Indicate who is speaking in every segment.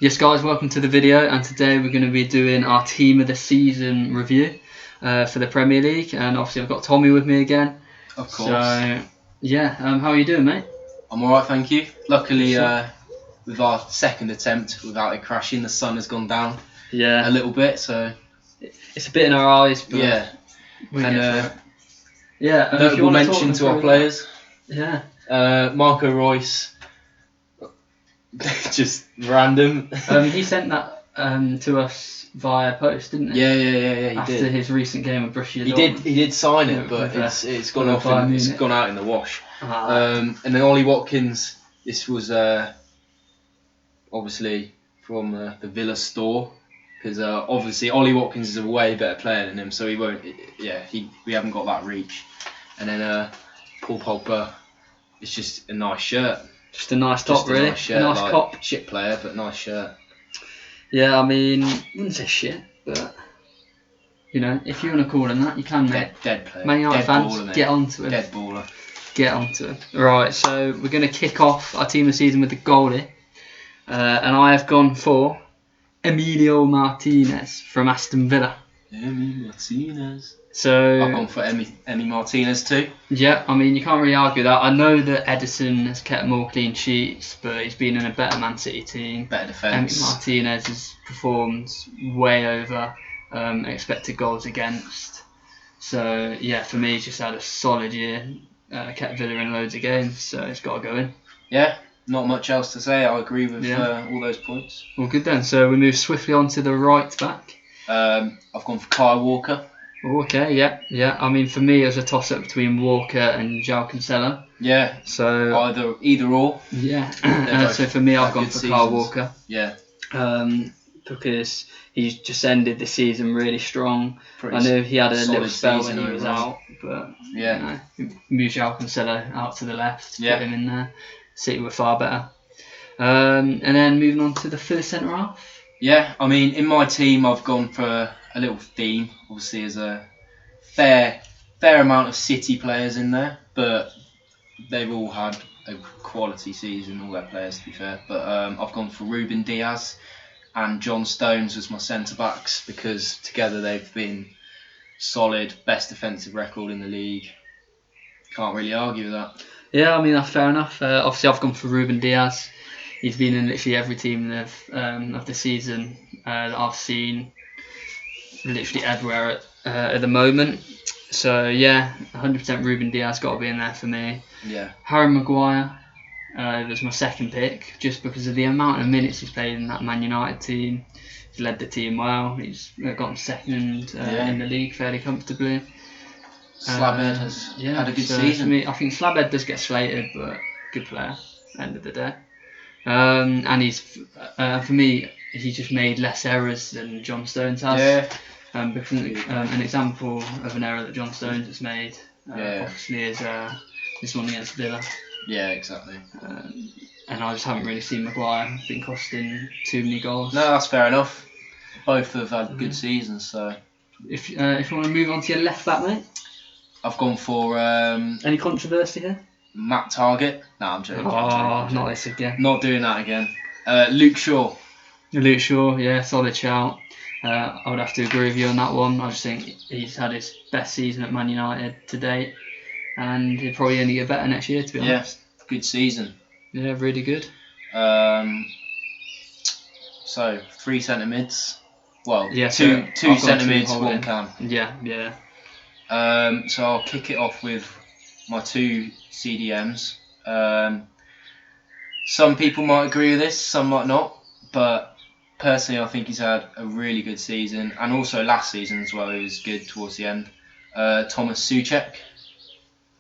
Speaker 1: Yes guys, welcome to the video, and today we're going to be doing our team of the season review for the Premier League, and obviously I've got Tommy with me again.
Speaker 2: Of course.
Speaker 1: So yeah, how are you doing, mate?
Speaker 2: I'm alright, thank you. Luckily with our second attempt without it crashing, the sun has gone down a little bit, so
Speaker 1: it's a bit in our eyes, but
Speaker 2: yeah.
Speaker 1: Notable
Speaker 2: mention to our players.
Speaker 1: Yeah.
Speaker 2: Marco Reus, just random.
Speaker 1: He sent that to us via post, didn't he?
Speaker 2: Yeah. He
Speaker 1: After
Speaker 2: did.
Speaker 1: his recent game with Borussia
Speaker 2: He
Speaker 1: Dortmund.
Speaker 2: did sign it, but it's gone off. It's gone out in the wash. And then Ollie Watkins. This was obviously from the Villa store, because obviously Ollie Watkins is a way better player than him, so he won't. We haven't got that reach. And then Paul Pogba. It's just a nice shirt.
Speaker 1: Just a nice top, really.
Speaker 2: Nice shirt,
Speaker 1: a nice cop.
Speaker 2: Shit player, but nice shirt.
Speaker 1: Yeah, I mean, I wouldn't say shit, but you know, if you want to call him that, you can, mate.
Speaker 2: Dead player.
Speaker 1: Man United fans,
Speaker 2: baller,
Speaker 1: get onto him.
Speaker 2: Dead baller.
Speaker 1: Get onto him. Right, so we're going to kick off our team of the season with the goalie, and I have gone for Emilio Martinez from Aston Villa.
Speaker 2: Emi Martinez.
Speaker 1: So
Speaker 2: I've gone for Emi Martinez too.
Speaker 1: Yeah, I mean, you can't really argue that. I know that Edison has kept more clean sheets, but he's been in a better Man City team.
Speaker 2: Better defence.
Speaker 1: Emi Martinez has performed way over expected goals against. So yeah, for me, he's just had a solid year. Kept Villa in loads of games, so it's got to go in.
Speaker 2: Yeah, not much else to say. I agree with all those points.
Speaker 1: Well, good then. So we move swiftly on to the right back.
Speaker 2: I've gone for Kyle Walker.
Speaker 1: Okay, yeah. I mean, for me, it was a toss-up between Walker and João Cancelo.
Speaker 2: Yeah.
Speaker 1: So
Speaker 2: either or.
Speaker 1: Yeah. So for me, I've gone for Kyle Walker.
Speaker 2: Yeah.
Speaker 1: Because he's just ended the season really strong. I know he had a little spell when he was out, but moved João Cancelo out to the left, put him in there. City were far better. And then moving on to the third centre half.
Speaker 2: Yeah, I mean, in my team, I've gone for a little theme. Obviously, there's a fair amount of City players in there, but they've all had a quality season, all their players, to be fair. But I've gone for Ruben Diaz and John Stones as my centre-backs, because together they've been solid, best defensive record in the league. Can't really argue with that.
Speaker 1: Yeah, I mean, that's fair enough. Obviously, I've gone for Ruben Diaz. He's been in literally every team of the season that I've seen, literally everywhere at the moment. So yeah, 100% Ruben Diaz got to be in there for me.
Speaker 2: Yeah.
Speaker 1: Harry Maguire was my second pick, just because of the amount of minutes he's played in that Man United team. He's led the team well. He's gotten second in the league fairly comfortably.
Speaker 2: Slabhead has had a good season.
Speaker 1: For me, I think Slabhead does get slated, but good player, end of the day. And he's for me, he just made less errors than John Stones has.
Speaker 2: Yeah.
Speaker 1: Because an example of an error that John Stones has made, obviously, is this one against Villa.
Speaker 2: Yeah, exactly.
Speaker 1: And I just haven't really seen Maguire been costing too many goals.
Speaker 2: No, that's fair enough. Both have had good seasons, so.
Speaker 1: If you want to move on to your left back, mate.
Speaker 2: I've gone for
Speaker 1: any controversy here?
Speaker 2: Matt Target. No, I'm joking.
Speaker 1: Not this again.
Speaker 2: Not doing that again. Luke Shaw.
Speaker 1: Luke Shaw, yeah, solid shout. I would have to agree with you on that one. I just think he's had his best season at Man United to date, and he'll probably only get better next year, to be honest.
Speaker 2: Yeah, good season.
Speaker 1: Yeah, really good.
Speaker 2: So 3 centre mids. Well,
Speaker 1: yeah,
Speaker 2: two centre mids, one cam.
Speaker 1: Yeah.
Speaker 2: So I'll kick it off with my 2 CDMs. Some people might agree with this, some might not, but personally I think he's had a really good season, and also last season as well, he was good towards the end. Thomas Souček,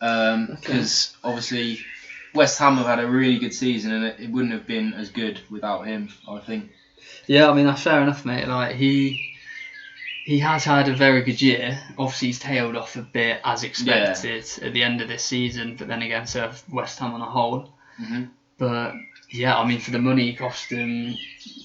Speaker 2: because obviously West Ham have had a really good season, and it wouldn't have been as good without him, I think.
Speaker 1: Yeah, I mean, that's fair enough, mate. Like, he has had a very good year. Obviously, he's tailed off a bit as expected at the end of this season, but then again, so have West Ham on a whole.
Speaker 2: Mm-hmm.
Speaker 1: But yeah, I mean, for the money he cost him,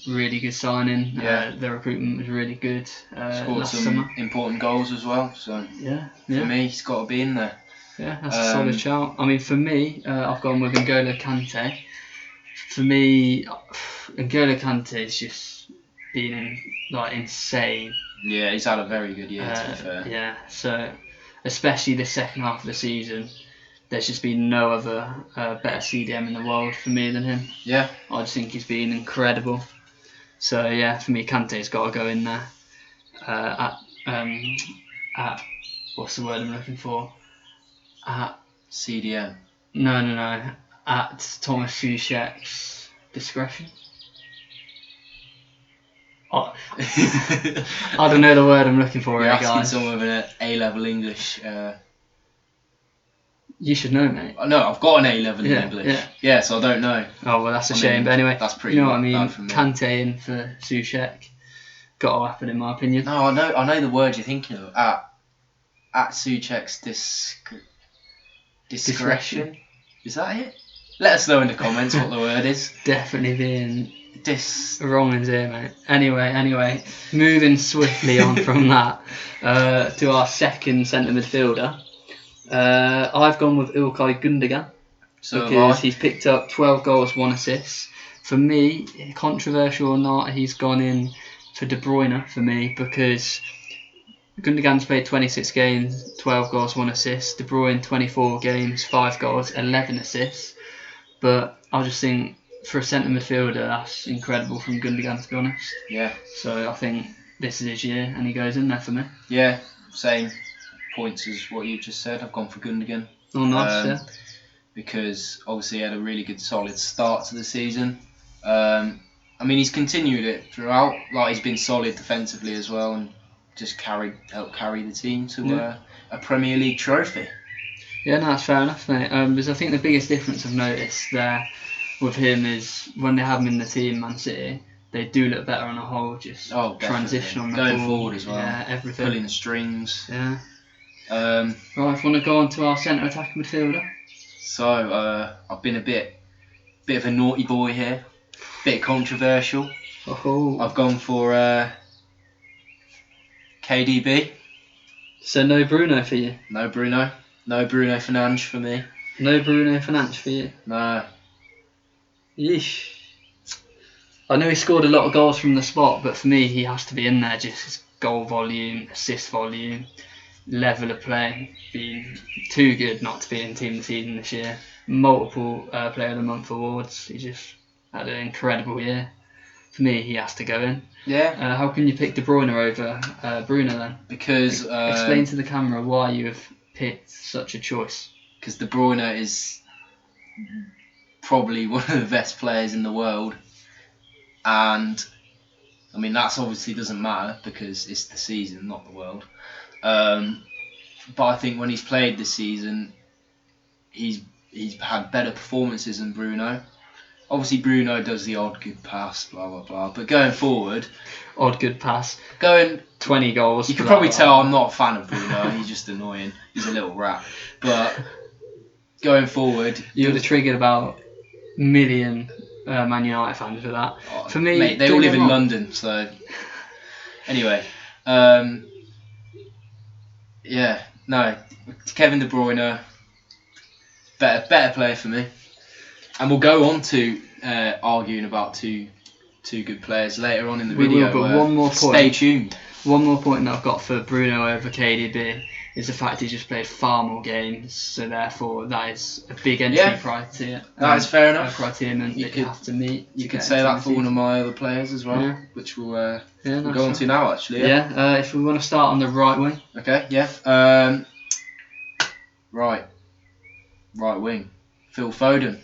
Speaker 1: really good signing.
Speaker 2: Yeah.
Speaker 1: The recruitment was really good.
Speaker 2: Scored some
Speaker 1: summer.
Speaker 2: important goals as well. So
Speaker 1: yeah.
Speaker 2: For me, he's got to be in there.
Speaker 1: Yeah, that's a solid shout. I mean, for me, I've gone with N'Golo Kante. for me, N'Golo Kante's just been insane.
Speaker 2: Yeah, he's had a very good year, to be fair.
Speaker 1: Yeah, so especially the second half of the season, there's just been no other better CDM in the world for me than him.
Speaker 2: Yeah.
Speaker 1: I just think he's been incredible. So yeah, for me, Kante's got to go in there. At what's the word I'm looking for? At
Speaker 2: CDM.
Speaker 1: No. At Thomas Souček's discretion. Oh, I don't know the word I'm looking for.
Speaker 2: You're
Speaker 1: asking
Speaker 2: guys. Someone with an A-level English.
Speaker 1: You should know, mate.
Speaker 2: No, I've got an A-level in English. Yeah, so I don't know.
Speaker 1: Oh well, that's a shame. But anyway,
Speaker 2: that's pretty.
Speaker 1: You know what I mean?
Speaker 2: Bad for me.
Speaker 1: Kante in for Souček. Got to happen, in my opinion.
Speaker 2: No, I know the word you're thinking of. At Souček's discretion. Is that it? Let us know in the comments what the word is.
Speaker 1: Definitely being wrong in here, mate. Anyway, moving swiftly on from that to our second centre midfielder. I've gone with Ilkay Gundogan because he's picked up 12 goals, 1 assist. For me, controversial or not, he's gone in for De Bruyne for me because Gundogan's played 26 games, 12 goals, 1 assist. De Bruyne 24 games, 5 goals, 11 assists. But I just think for a centre midfielder, that's incredible from Gundogan, to be honest.
Speaker 2: Yeah.
Speaker 1: So I think this is his year, and he goes in there for me.
Speaker 2: Yeah, same points as what you just said. I've gone for Gundogan.
Speaker 1: Oh, nice, yeah.
Speaker 2: Because obviously he had a really good, solid start to the season. I mean, he's continued it throughout. Like, he's been solid defensively as well, and just helped carry the team to a Premier League trophy.
Speaker 1: Yeah, no, that's fair enough, mate. Because I think the biggest difference I've noticed there with him is when they have him in the team, Man City, they do look better on a whole. Just transition on the
Speaker 2: going
Speaker 1: ball,
Speaker 2: forward as well.
Speaker 1: Yeah, everything.
Speaker 2: Pulling strings.
Speaker 1: Yeah. Right, if we want to go on to our centre attacking midfielder.
Speaker 2: So I've been a bit of a naughty boy here, bit controversial.
Speaker 1: Oh.
Speaker 2: I've gone for KDB.
Speaker 1: So no Bruno for you?
Speaker 2: No Bruno Fernandes for me.
Speaker 1: No Bruno Fernandes for you?
Speaker 2: No.
Speaker 1: Yeesh. I know he scored a lot of goals from the spot, but for me he has to be in there. Just his goal volume, assist volume, level of play, being too good not to be in team of the season this year. Multiple Player of the Month awards. He just had an incredible year. For me, he has to go in.
Speaker 2: Yeah.
Speaker 1: How can you pick De Bruyne over Bruno then?
Speaker 2: Because
Speaker 1: explain to the camera why you have picked such a choice.
Speaker 2: Because De Bruyne is probably one of the best players in the world, and I mean that's obviously doesn't matter because it's the season, not the world. But I think when he's played this season, he's had better performances than Bruno. Obviously, Bruno does the odd good pass, blah blah blah. But going forward,
Speaker 1: odd good pass, 20 goals.
Speaker 2: You can probably tell I'm not a fan of Bruno. He's just annoying. He's a little rat. But going forward,
Speaker 1: you would have triggered about a million Man United fans with that. For me,
Speaker 2: mate, they all live in London, so anyway. Yeah, no, Kevin De Bruyne, better player for me. And we'll go on to arguing about two good players later on in the video.
Speaker 1: But one more point.
Speaker 2: Stay tuned.
Speaker 1: One more point that I've got for Bruno over KDB is the fact he just played far more games, so therefore that is a big entry criteria.
Speaker 2: That is fair enough.
Speaker 1: Criterion you have to meet.
Speaker 2: You could say that for one of my other players as well, which we'll go on to now actually.
Speaker 1: Yeah. If we want to start on the right wing.
Speaker 2: Okay. Yeah. Right wing. Phil Foden.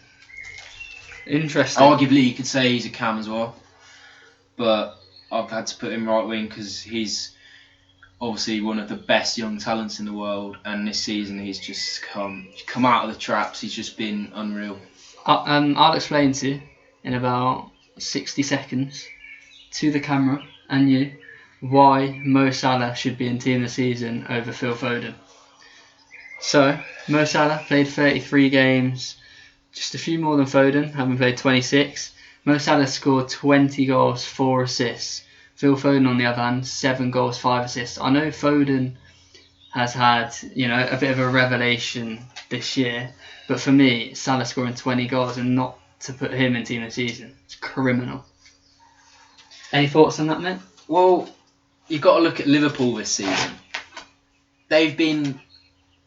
Speaker 1: Interesting.
Speaker 2: Arguably, you could say he's a cam as well, but I've had to put him right wing because he's obviously one of the best young talents in the world, and this season he's just come out of the traps. He's just been unreal.
Speaker 1: I'll explain to you in about 60 seconds to the camera and you why Mo Salah should be in team of the season over Phil Foden. So Mo Salah played 33 games. Just a few more than Foden, having played 26. Mo Salah scored 20 goals, 4 assists. Phil Foden, on the other hand, 7 goals, 5 assists. I know Foden has had, a bit of a revelation this year, but for me, Salah scoring 20 goals and not to put him in team of the season. It's criminal. Any thoughts on that, mate?
Speaker 2: Well, you've got to look at Liverpool this season. They've been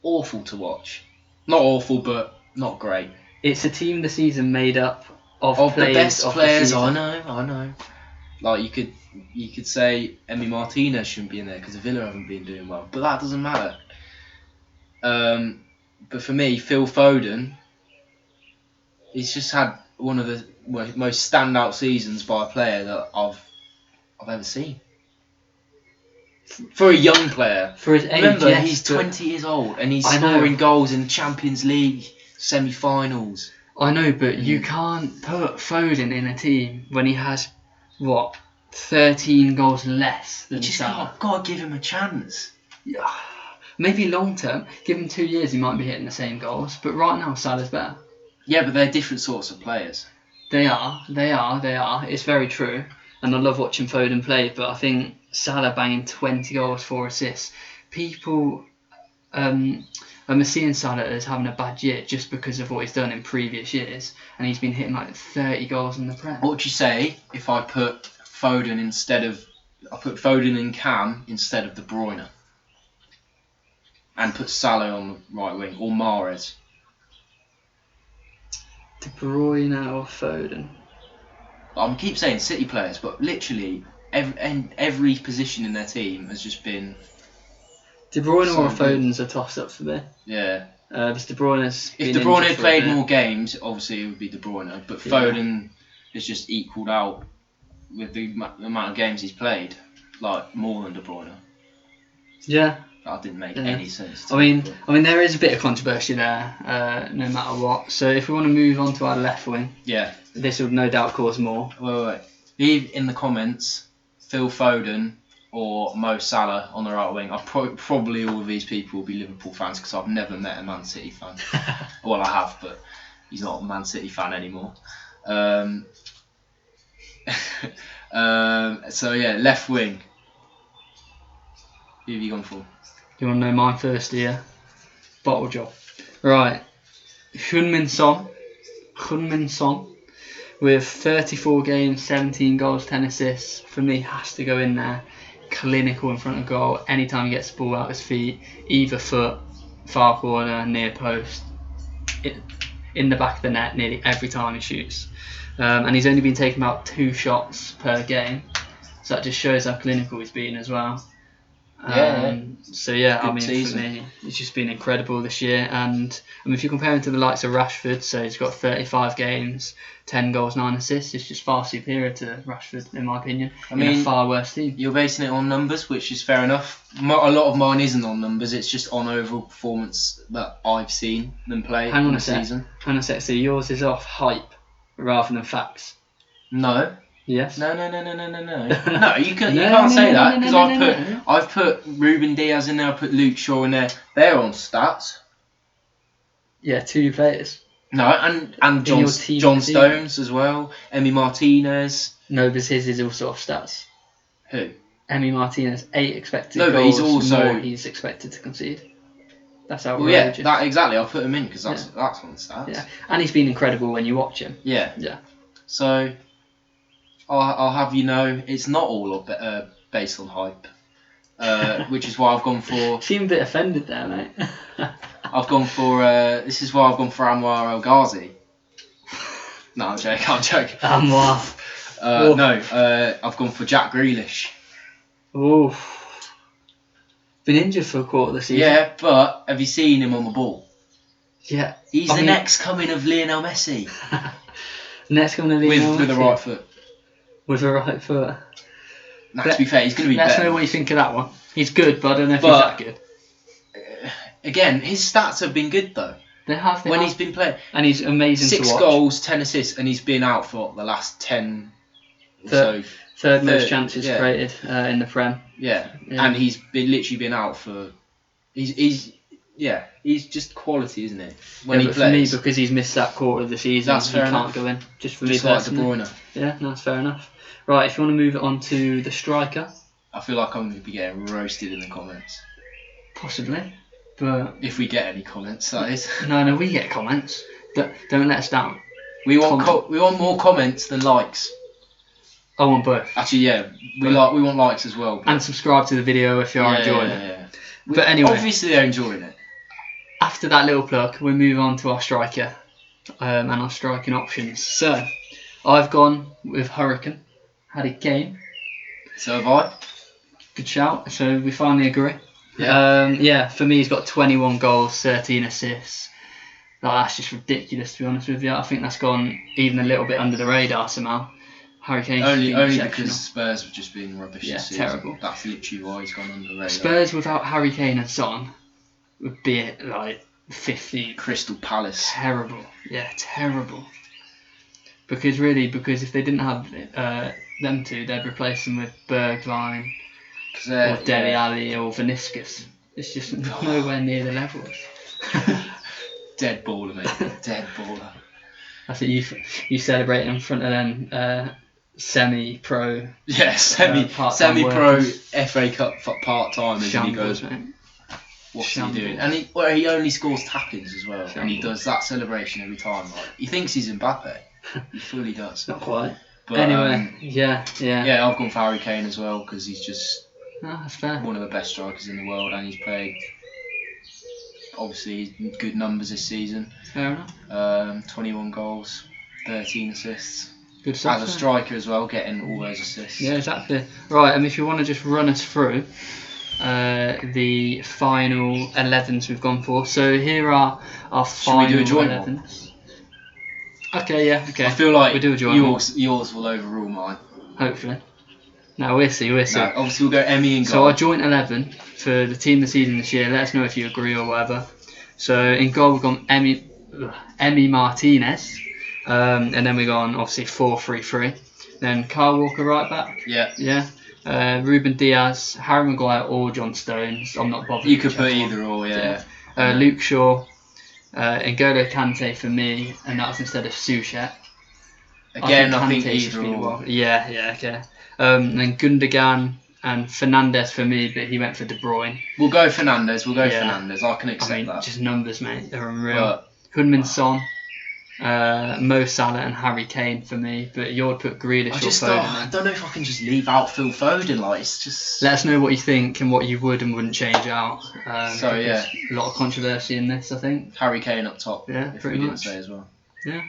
Speaker 2: awful to watch. Not awful, but not great.
Speaker 1: It's a team of the season made up of
Speaker 2: the best players.
Speaker 1: I
Speaker 2: know. Like you could say Emi Martinez shouldn't be in there because Villa haven't been doing well, but that doesn't matter. But for me, Phil Foden, he's just had one of the most standout seasons by a player that I've ever seen. For a young player.
Speaker 1: For his age,
Speaker 2: remember,
Speaker 1: yes,
Speaker 2: he's 20 years old and he's scoring goals in Champions League semi-finals.
Speaker 1: I know, but you can't put Foden in a team when he has, 13 goals less than Salah.
Speaker 2: You got to give him a chance.
Speaker 1: Yeah. Maybe long term, give him 2 years, he might be hitting the same goals. But right now, Salah's better.
Speaker 2: Yeah, but they're different sorts of players.
Speaker 1: They are. It's very true. And I love watching Foden play, but I think Salah banging 20 goals, 4 assists. People I'm seeing Salah as having a bad year just because of what he's done in previous years. And he's been hitting like 30 goals in the Prem.
Speaker 2: What would you say if I put Foden in Cam instead of De Bruyne? And put Salah on the right wing, or Mahrez?
Speaker 1: De Bruyne or Foden?
Speaker 2: I keep saying City players, but literally every position in their team has just been.
Speaker 1: De Bruyne or Foden's a toss-up for me.
Speaker 2: Yeah.
Speaker 1: Because De Bruyne's.
Speaker 2: If De Bruyne had played more games, obviously it would be De Bruyne. But Foden has just equalled out with the amount of games he's played, like more than De Bruyne.
Speaker 1: Yeah.
Speaker 2: That didn't make any sense.
Speaker 1: I mean, there is a bit of controversy there, no matter what. So if we want to move on to our left wing, this will no doubt cause more.
Speaker 2: Wait. Leave in the comments Phil Foden or Mo Salah on the right wing. Probably all of these people will be Liverpool fans because I've never met a Man City fan. Well, I have, but he's not a Man City fan anymore. So yeah, left wing. Who have you gone for?
Speaker 1: You want to know mine first, yeah? Bottle job. Right. Heung-min Son, with 34 games, 17 goals, 10 assists, for me has to go in there. Clinical in front of goal. Anytime he gets the ball out of his feet, either foot, far corner, near post, in the back of the net nearly every time he shoots. And he's only been taking about 2 shots per game. So that just shows how clinical he's been as well. So yeah, I mean, season. For me, he's just been incredible this year. And I mean, if you compare him to the likes of Rashford, so he's got 35 games, 10 goals, 9 assists. It's just far superior to Rashford, in my opinion. I mean, a far worse team.
Speaker 2: You're basing it on numbers, which is fair enough. A lot of mine isn't on numbers. It's just on overall performance that I've seen them play in the season.
Speaker 1: Hang on a sec. So yours is off hype rather than facts.
Speaker 2: No.
Speaker 1: Yes.
Speaker 2: No. No, you can't say that because I've put Ruben Diaz in there. I put Luke Shaw in there. They're on stats.
Speaker 1: Yeah, 2 players.
Speaker 2: No, and John Stones as well. Emi Martinez.
Speaker 1: No, because his is also off stats.
Speaker 2: Who?
Speaker 1: Emi Martinez, 8 expected
Speaker 2: goals.
Speaker 1: No, but he's also he's expected to concede. That's outrageous.
Speaker 2: Well, yeah, exactly. I'll put him in because that's on stats.
Speaker 1: Yeah, and he's been incredible when you watch him.
Speaker 2: Yeah.
Speaker 1: Yeah.
Speaker 2: So. I'll have you know, it's not all based on hype, which is why I've gone for.
Speaker 1: Seem a bit offended there, mate.
Speaker 2: I've gone for. This is why I've gone for Anwar El Ghazi. No, I'm joking.
Speaker 1: Anwar.
Speaker 2: No, I've gone for Jack Grealish.
Speaker 1: Oh. Been injured for a quarter of the season.
Speaker 2: Yeah, but have you seen him on the ball?
Speaker 1: Yeah.
Speaker 2: He's the next coming of Lionel Messi.
Speaker 1: Next coming of Lionel Messi.
Speaker 2: With the right foot.
Speaker 1: With a right foot.
Speaker 2: Now, to be fair, he's going to be better.
Speaker 1: Let's know what you think of that one. He's good, but I don't know if he's that good.
Speaker 2: Again, his stats have been good, though.
Speaker 1: They have.
Speaker 2: He's been playing.
Speaker 1: And he's amazing to watch.
Speaker 2: 6 goals, 10 assists, and he's been out for the last 10
Speaker 1: Third most chances created in the Prem.
Speaker 2: Yeah, and he's literally been out for... He's just quality, isn't he? When he plays.
Speaker 1: For me, because he's missed that quarter of the season, he can't go in. Just for me personally.
Speaker 2: Like De Bruyne.
Speaker 1: Yeah, that's fair enough. Right, if you want to move it on to the striker.
Speaker 2: I feel like I'm going to be getting roasted in the comments.
Speaker 1: Possibly, but...
Speaker 2: If we get any comments, that is.
Speaker 1: No, we get comments. Don't let us down.
Speaker 2: We want more comments than likes.
Speaker 1: I want both.
Speaker 2: Actually, yeah, we want likes as well.
Speaker 1: And subscribe to the video if you are enjoying it.
Speaker 2: Yeah.
Speaker 1: But anyway,
Speaker 2: obviously they're enjoying it.
Speaker 1: After that little plug, we move on to our striker and our striking options. So, I've gone with Harry Kane.
Speaker 2: So have I.
Speaker 1: Good shout. So we finally agree.
Speaker 2: Yeah.
Speaker 1: For me, he's got 21 goals, 13 assists. That's just ridiculous, to be honest with you. I think that's gone even a little bit under the radar somehow. Harry Kane
Speaker 2: only because Spurs have just been rubbish this season.
Speaker 1: Terrible.
Speaker 2: That's literally why he's gone under the radar.
Speaker 1: Spurs without Harry Kane and Son would be at like 15.
Speaker 2: Crystal Palace.
Speaker 1: Terrible. Yeah, terrible. Because if they didn't have them two, they'd replace them with Bergwijn or Dele Alli or Vinicius. It's just nowhere near the levels.
Speaker 2: Dead baller, mate. Dead baller.
Speaker 1: I think you celebrate in front of them semi-pro.
Speaker 2: Yeah, semi-pro FA Cup part-timers, and he goes, what's he doing? And he only scores tap-ins as well, and he does that celebration every time. Like, he thinks he's Mbappe. He fully does.
Speaker 1: Not quite.
Speaker 2: But
Speaker 1: anyway, yeah.
Speaker 2: Yeah, I've gone for Harry Kane as well because he's just
Speaker 1: that's fair.
Speaker 2: One of the best strikers in the world, and he's played obviously good numbers this season.
Speaker 1: Fair enough.
Speaker 2: 21 goals, 13 assists.
Speaker 1: Good stuff.
Speaker 2: As a striker as well, getting all those assists.
Speaker 1: Yeah, exactly. Right, and if you want to just run us through the final 11s we've gone for. So here are our final 11s. Okay, yeah, okay.
Speaker 2: I feel like
Speaker 1: we'll do a joint
Speaker 2: yours will overrule mine.
Speaker 1: Hopefully. No, we'll see.
Speaker 2: No, obviously we'll go Emmy and goal.
Speaker 1: So our joint 11 for the team of the season this year, let us know if you agree or whatever. So in goal we've gone Emmy Martinez, and then we've gone obviously 4-3-3. Then Kyle Walker right back.
Speaker 2: Yeah.
Speaker 1: Ruben Diaz, Harry Maguire or John Stones. I'm not bothered.
Speaker 2: You could put either or, yeah.
Speaker 1: Luke Shaw, N'Golo Kante for me, and that's instead of Soucek.
Speaker 2: Again, I think either or.
Speaker 1: Yeah, okay. Then Gundogan and Fernandes for me, but he went for De Bruyne.
Speaker 2: We'll go Fernandes. Fernandes. I can accept that.
Speaker 1: Just numbers, mate. They're unreal. Hunmin Son, Mo Salah and Harry Kane for me, but you would put Grealish or Foden.
Speaker 2: I don't know if I can just leave out Phil Foden. Like, it's just.
Speaker 1: Let us know what you think and what you would and wouldn't change out.
Speaker 2: A
Speaker 1: lot of controversy in this, I think.
Speaker 2: Harry Kane up top.
Speaker 1: Yeah, pretty much.
Speaker 2: Say as well.
Speaker 1: Yeah.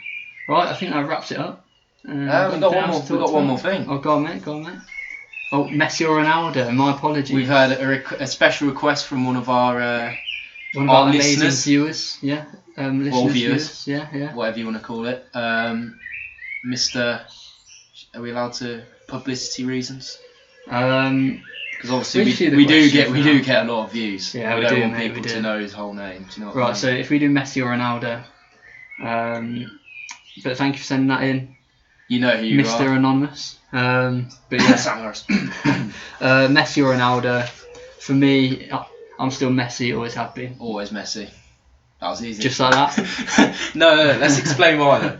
Speaker 1: Right, I think that wraps it up.
Speaker 2: We've got one more thing.
Speaker 1: Oh, go on, mate. Oh, Messi or Ronaldo. My apologies.
Speaker 2: We've had a special request from one of our
Speaker 1: amazing
Speaker 2: listeners.
Speaker 1: Viewers. Yeah.
Speaker 2: Or viewers.
Speaker 1: Yeah.
Speaker 2: Whatever you want to call it. Mr. Are we allowed to publicity reasons? Because obviously we do get a lot of views.
Speaker 1: Yeah,
Speaker 2: we don't want people to know his whole name. Do you know what I mean?
Speaker 1: So if we do Messi or Ronaldo, but thank you for sending that in.
Speaker 2: You know who you
Speaker 1: Mr.
Speaker 2: are.
Speaker 1: Mr. Anonymous. But yeah.
Speaker 2: Sam Harris.
Speaker 1: Messi or Ronaldo. For me, I'm still Messi, always have been.
Speaker 2: Always Messi. That was easy.
Speaker 1: Just like that?
Speaker 2: No, let's explain why though.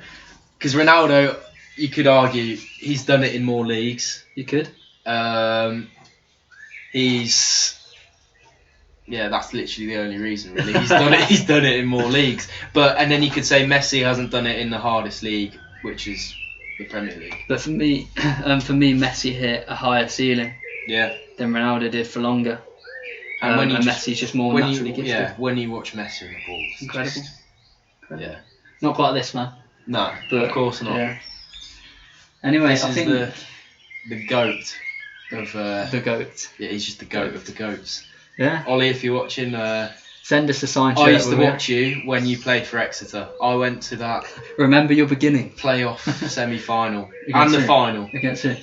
Speaker 2: Because Ronaldo, you could argue, he's done it in more leagues.
Speaker 1: You could.
Speaker 2: That's literally the only reason really. He's done it in more leagues. And then you could say Messi hasn't done it in the hardest league, which is the Premier League.
Speaker 1: But for me, Messi hit a higher ceiling.
Speaker 2: Yeah.
Speaker 1: Than Ronaldo did for longer. And Messi's just more naturally gifted.
Speaker 2: Yeah, when you watch Messi on the ball, it's
Speaker 1: incredible.
Speaker 2: Yeah.
Speaker 1: Not quite this man.
Speaker 2: No, but of course not.
Speaker 1: Yeah. Anyway,
Speaker 2: I think the goat of
Speaker 1: the goat.
Speaker 2: Yeah, he's just the goat of the goats.
Speaker 1: Yeah.
Speaker 2: Ollie, if you're watching,
Speaker 1: send us a signed shirt.
Speaker 2: I used to watch you when you played for Exeter. I went to that.
Speaker 1: Remember your beginning.
Speaker 2: Playoff semi-final and the final
Speaker 1: against who?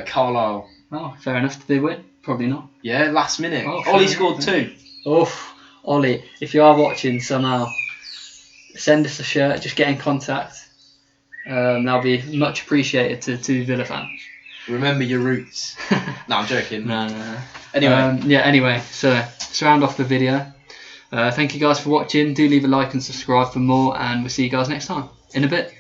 Speaker 2: Carlisle.
Speaker 1: Oh, fair enough. Did they win? Probably not.
Speaker 2: Yeah, last minute. Ollie scored 2.
Speaker 1: Oh, Ollie, if you are watching somehow, send us a shirt. Just get in contact. That'll be much appreciated to 2 Villa fans.
Speaker 2: Remember your roots. No, I'm joking.
Speaker 1: No.
Speaker 2: Anyway.
Speaker 1: Anyway, so let's round off the video. Thank you guys for watching. Do leave a like and subscribe for more, and we'll see you guys next time. In a bit.